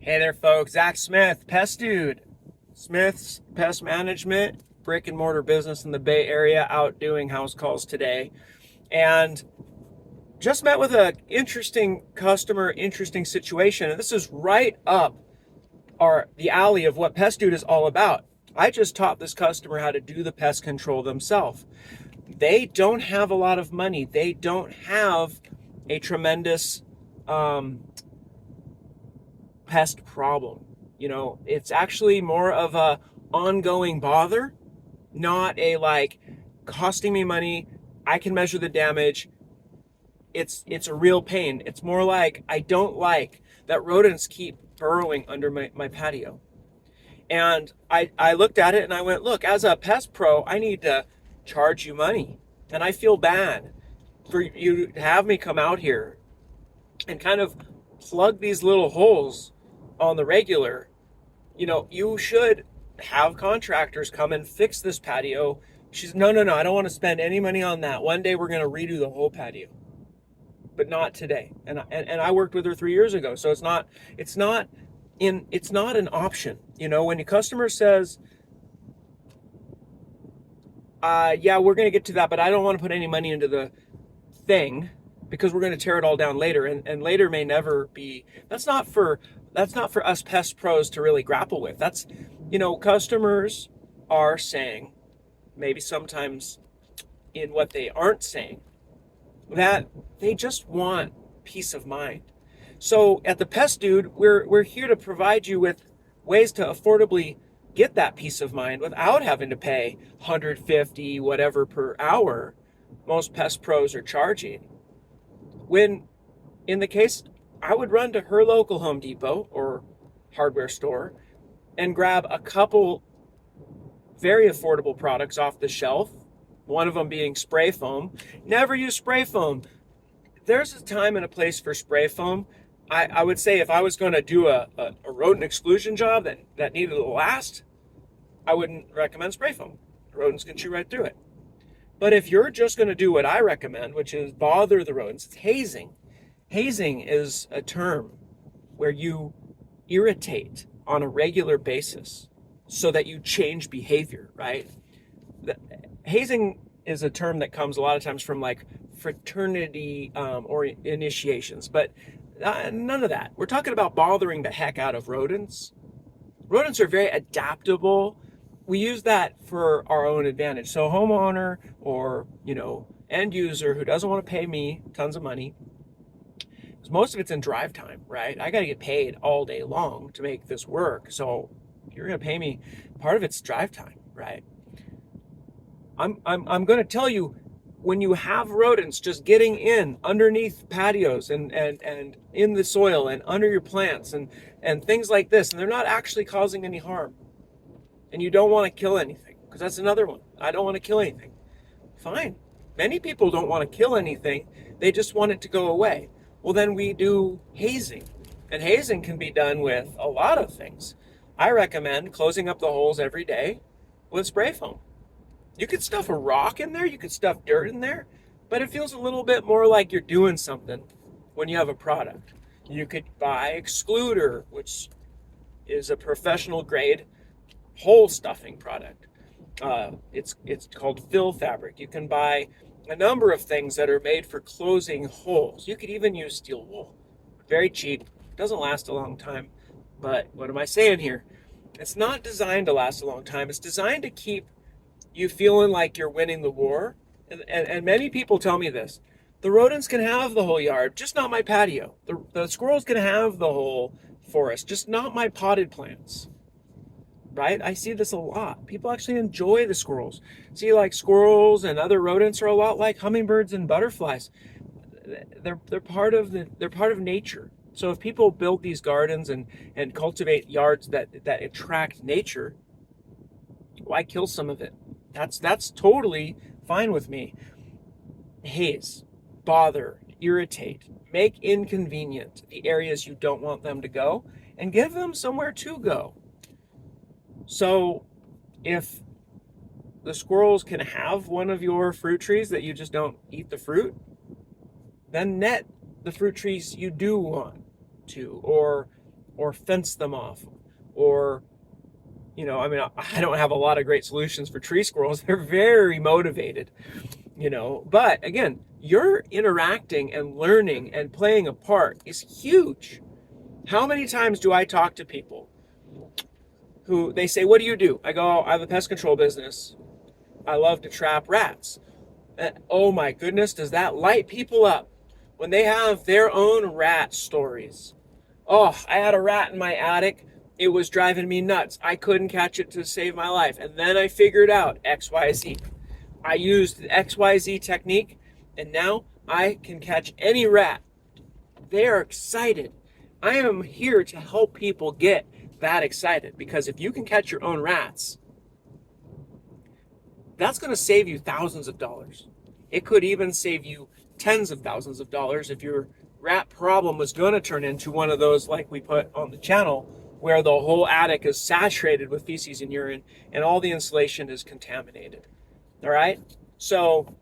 Hey there, folks. Zach Smith, Pest Dude. Smith's Pest Management, brick and mortar business in the Bay Area, out doing house calls today. And just met with an interesting customer, interesting situation. And this is right up the alley of what Pest Dude is all about. I just taught this customer how to do the pest control themselves. They don't have a lot of money. They don't have a tremendous pest problem. It's actually more of a ongoing bother, not a like costing me money. I can measure the damage. It's a real pain. It's more like I don't like that rodents keep burrowing under my patio. And I looked at it and I went, look, as a pest pro, I need to charge you money. And I feel bad for you to have me come out here and kind of plug these little holes on the regular. You should have contractors come and fix this patio. She's, no, I don't want to spend any money on that. One day we're going to redo the whole patio, but not today. And I worked with her 3 years ago. So it's not an option. When your customer says, yeah, we're going to get to that, but I don't want to put any money into the thing because we're going to tear it all down later. And later may never be, that's not for us pest pros to really grapple with. That's, customers are saying, maybe sometimes in what they aren't saying, that they just want peace of mind. So at the Pest Dude, we're here to provide you with ways to affordably get that peace of mind without having to pay 150 whatever per hour most pest pros are charging. When in the case, I would run to her local Home Depot or hardware store and grab a couple very affordable products off the shelf, one of them being spray foam. Never use spray foam. There's a time and a place for spray foam. I would say if I was going to do a rodent exclusion job that needed to last, I wouldn't recommend spray foam. Rodents can chew right through it. But if you're just going to do what I recommend, which is bother the rodents, it's hazing. Hazing is a term where you irritate on a regular basis so that you change behavior, right? Hazing is a term that comes a lot of times from like fraternity or initiations, but none of that. We're talking about bothering the heck out of rodents. Rodents are very adaptable. We use that for our own advantage. So a homeowner or, end user who doesn't want to pay me tons of money, because most of it's in drive time, right? I got to get paid all day long to make this work. So you're going to pay me, part of it's drive time, right? I'm going to tell you, when you have rodents just getting in underneath patios and in the soil and under your plants and things like this, and they're not actually causing any harm, and you don't want to kill anything, because that's another one. I don't want to kill anything. Fine. Many people don't want to kill anything. They just want it to go away. Well, then we do hazing. And hazing can be done with a lot of things. I recommend closing up the holes every day with spray foam. You could stuff a rock in there, you could stuff dirt in there, but it feels a little bit more like you're doing something when you have a product. You could buy Excluder, which is a professional grade hole stuffing product. It's called fill fabric. You can buy a number of things that are made for closing holes. You could even use steel wool. Very cheap, doesn't last a long time. But what am I saying here? It's not designed to last a long time. It's designed to keep you feeling like you're winning the war. And many people tell me this. The rodents can have the whole yard, just not my patio. The squirrels can have the whole forest, just not my potted plants. Right? I see this a lot. People actually enjoy the squirrels. See, like squirrels and other rodents are a lot like hummingbirds and butterflies. They're part of nature. So if people build these gardens and cultivate yards that attract nature, why kill some of it? That's totally fine with me. Haze, bother, irritate, make inconvenient the areas you don't want them to go, and give them somewhere to go. So if the squirrels can have one of your fruit trees that you just don't eat the fruit, then net the fruit trees you do want to, or or fence them off, or, I mean, I don't have a lot of great solutions for tree squirrels. They're very motivated, but again, you're interacting and learning and playing a part is huge. How many times do I talk to people who they say, what do you do? I go, I have a pest control business. I love to trap rats. And, oh my goodness, does that light people up when they have their own rat stories? Oh, I had a rat in my attic. It was driving me nuts. I couldn't catch it to save my life. And then I figured out XYZ. I used the XYZ technique, and now I can catch any rat. They are excited. I am here to help people get that excited, because if you can catch your own rats, that's going to save you thousands of dollars. It could even save you tens of thousands of dollars if your rat problem was going to turn into one of those like we put on the channel, where the whole attic is saturated with feces and urine and all the insulation is contaminated. All right? So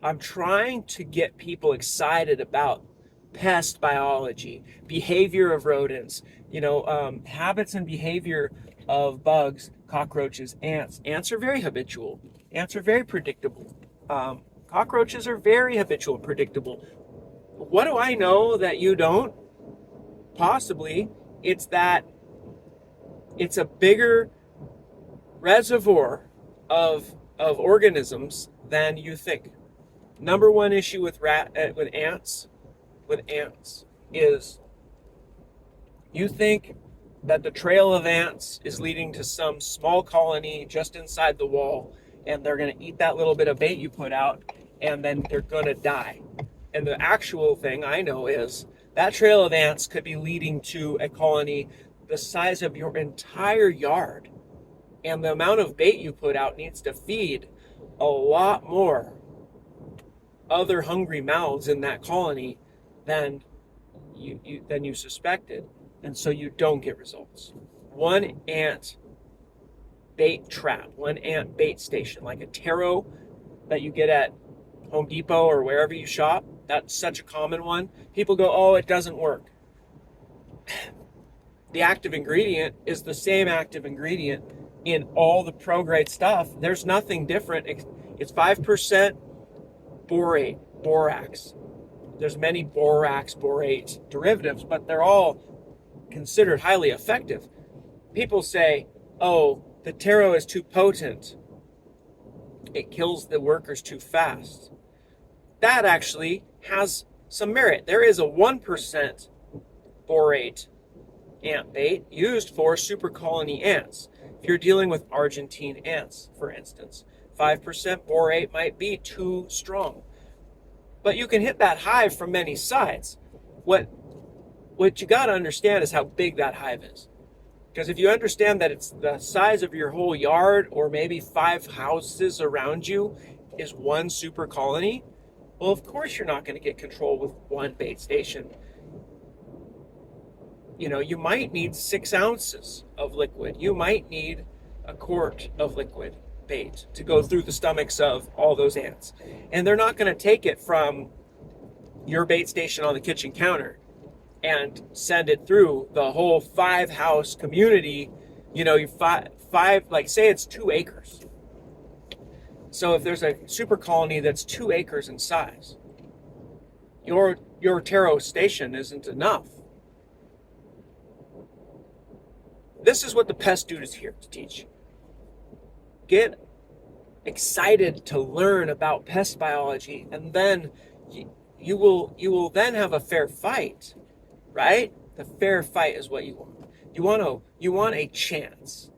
I'm trying to get people excited about pest biology, behavior of rodents, habits and behavior of bugs, cockroaches, ants. Ants are very habitual. Ants are very predictable. Cockroaches are very habitual and predictable. What do I know that you don't? Possibly, it's that it's a bigger reservoir of organisms than you think. Number one issue with ants is you think that the trail of ants is leading to some small colony just inside the wall, and they're going to eat that little bit of bait you put out, and then they're going to die. And the actual thing I know is that trail of ants could be leading to a colony the size of your entire yard. And the amount of bait you put out needs to feed a lot more other hungry mouths in that colony than you suspected. And so you don't get results. One ant bait trap, one ant bait station, like a taro that you get at Home Depot or wherever you shop, that's such a common one. People go, oh, it doesn't work. The active ingredient is the same active ingredient in all the pro-grade stuff. There's nothing different. It's 5% borate, borax. There's many borax, borate derivatives, but they're all considered highly effective. People say, oh, the taro is too potent. It kills the workers too fast. That actually has some merit. There is a 1% borate ant bait used for super colony ants. If you're dealing with Argentine ants, for instance, 5% borate might be too strong. But you can hit that hive from many sides. What you got to understand is how big that hive is. Because if you understand that it's the size of your whole yard, or maybe 5 houses around you is one super colony, well, of course you're not going to get control with one bait station. You might need 6 ounces of liquid. You might need a quart of liquid bait to go through the stomachs of all those ants. And they're not going to take it from your bait station on the kitchen counter and send it through the whole 5 house community. You five, like say it's 2 acres. So if there's a super colony that's 2 acres in size, your taro station isn't enough. This is what the Pest Dude is here to teach. Get excited to learn about pest biology, and then you will then have a fair fight, right? The fair fight is what you want. You want a chance.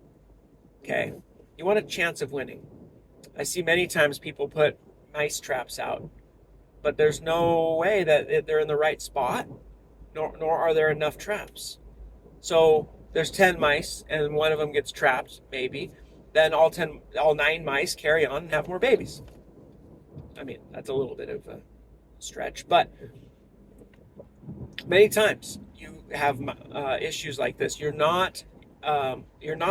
Okay? You want a chance of winning. I see many times people put mice traps out, but there's no way that they're in the right spot, nor are there enough traps. So there's 10 mice and one of them gets trapped, maybe. Then all 9 mice carry on and have more babies. I mean, that's a little bit of a stretch, but many times you have issues like this. You're not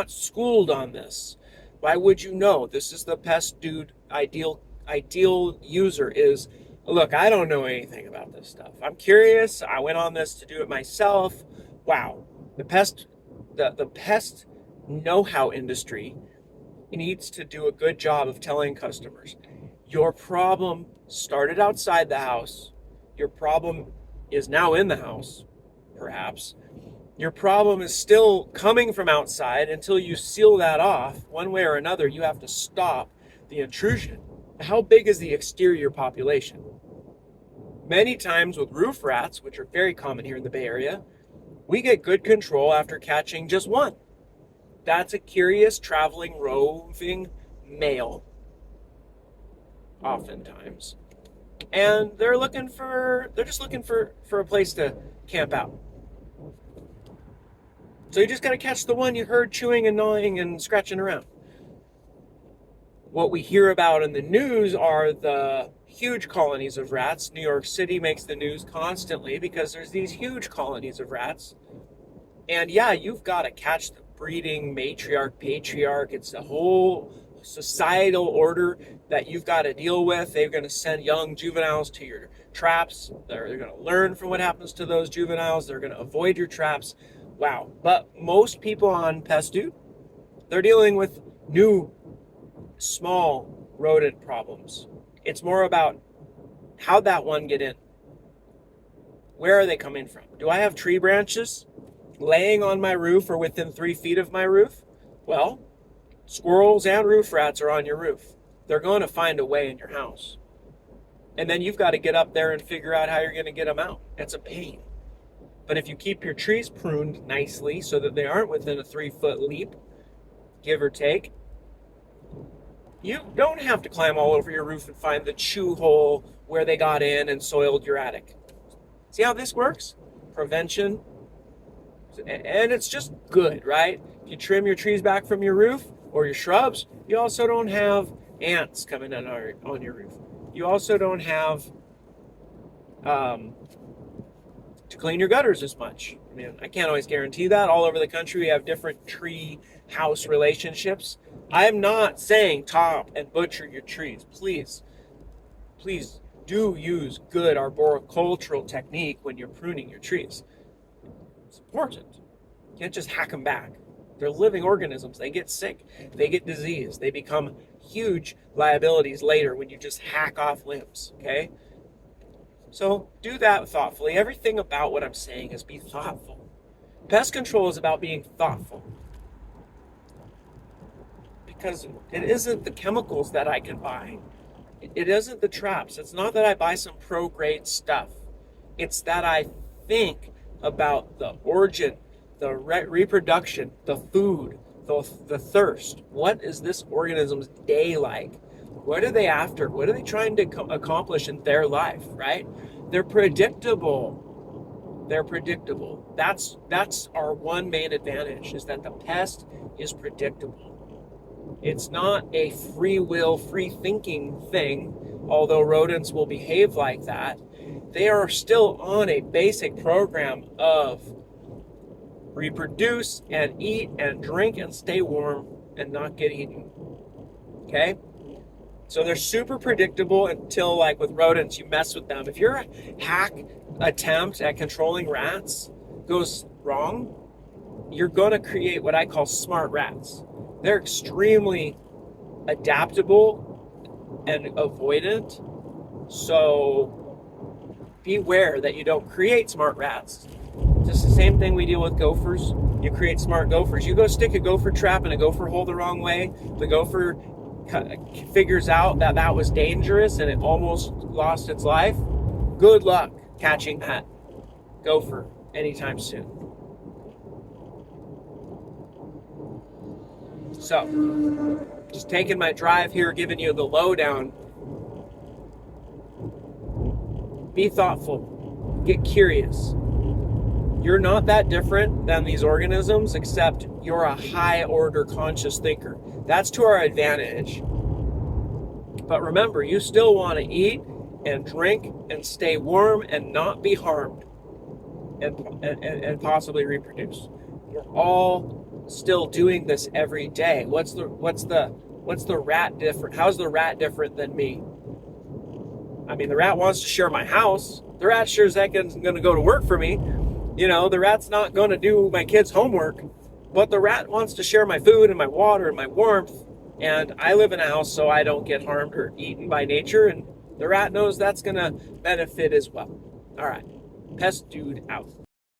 schooled on this. Why would you know? This is the Pest Dude ideal user is, look, I don't know anything about this stuff. I'm curious. I went on this to do it myself, wow, the pest know-how industry needs to do a good job of telling customers, your problem started outside the house, your problem is now in the house, perhaps. Your problem is still coming from outside. Until you seal that off, one way or another, you have to stop the intrusion. How big is the exterior population? Many times with roof rats, which are very common here in the Bay Area, we get good control after catching just one. That's a curious, traveling, roving male, oftentimes. And they're just looking for a place to camp out. So you just got to catch the one you heard chewing and gnawing and scratching around. What we hear about in the news are the huge colonies of rats. New York City makes the news constantly because there's these huge colonies of rats. And yeah, you've got to catch the breeding matriarch, patriarch. It's a whole societal order that you've got to deal with. They're going to send young juveniles to your traps. They're going to learn from what happens to those juveniles. They're going to avoid your traps. Wow. But most people on Pest Dude, they're dealing with new, small rodent problems. It's more about how'd that one get in? Where are they coming from? Do I have tree branches laying on my roof or within 3 feet of my roof? Well, squirrels and roof rats are on your roof. They're going to find a way in your house. And then you've got to get up there and figure out how you're going to get them out. It's a pain. But if you keep your trees pruned nicely so that they aren't within a 3-foot leap, give or take, you don't have to climb all over your roof and find the chew hole where they got in and soiled your attic. See how this works? Prevention. And it's just good, right? If you trim your trees back from your roof or your shrubs, you also don't have ants coming in on your roof. You also don't have to clean your gutters as much. I mean, I can't always guarantee that. All over the country, we have different tree-house relationships. I am not saying top and butcher your trees. Please do use good arboricultural technique when you're pruning your trees. It's important. You can't just hack them back. They're living organisms. They get sick. They get disease. They become huge liabilities later when you just hack off limbs, okay? So do that thoughtfully. Everything about what I'm saying is be thoughtful. Pest control is about being thoughtful. Because it isn't the chemicals that I can buy. It isn't the traps. It's not that I buy some pro-grade stuff. It's that I think about the origin, the reproduction, the food, the thirst. What is this organism's day like? What are they after? What are they trying to accomplish in their life, right? They're predictable. They're predictable. That's our one main advantage, is that the pest is predictable. It's not a free will, free thinking thing, although rodents will behave like that. They are still on a basic program of reproduce and eat and drink and stay warm and not get eaten. Okay? So they're super predictable until, like with rodents, you mess with them. If your hack attempt at controlling rats goes wrong, you're going to create what I call smart rats. They're extremely adaptable and avoidant. So beware that you don't create smart rats. Just the same thing we deal with gophers. You create smart gophers. You go stick a gopher trap in a gopher hole the wrong way. The gopher figures out that was dangerous and it almost lost its life. Good luck catching that gopher anytime soon. So, just taking my drive here, giving you the lowdown. Be thoughtful. Get curious. You're not that different than these organisms, except you're a high-order conscious thinker. That's to our advantage. But remember, you still want to eat and drink and stay warm and not be harmed and possibly reproduce. We're all still doing this every day. What's the rat different? How's the rat different than me? I mean, the rat wants to share my house. The rat sure as heck isn't going to go to work for me. You know, the rat's not going to do my kids' homework, but the rat wants to share my food and my water and my warmth. And I live in a house so I don't get harmed or eaten by nature. And the rat knows that's going to benefit as well. All right. Pest Dude out.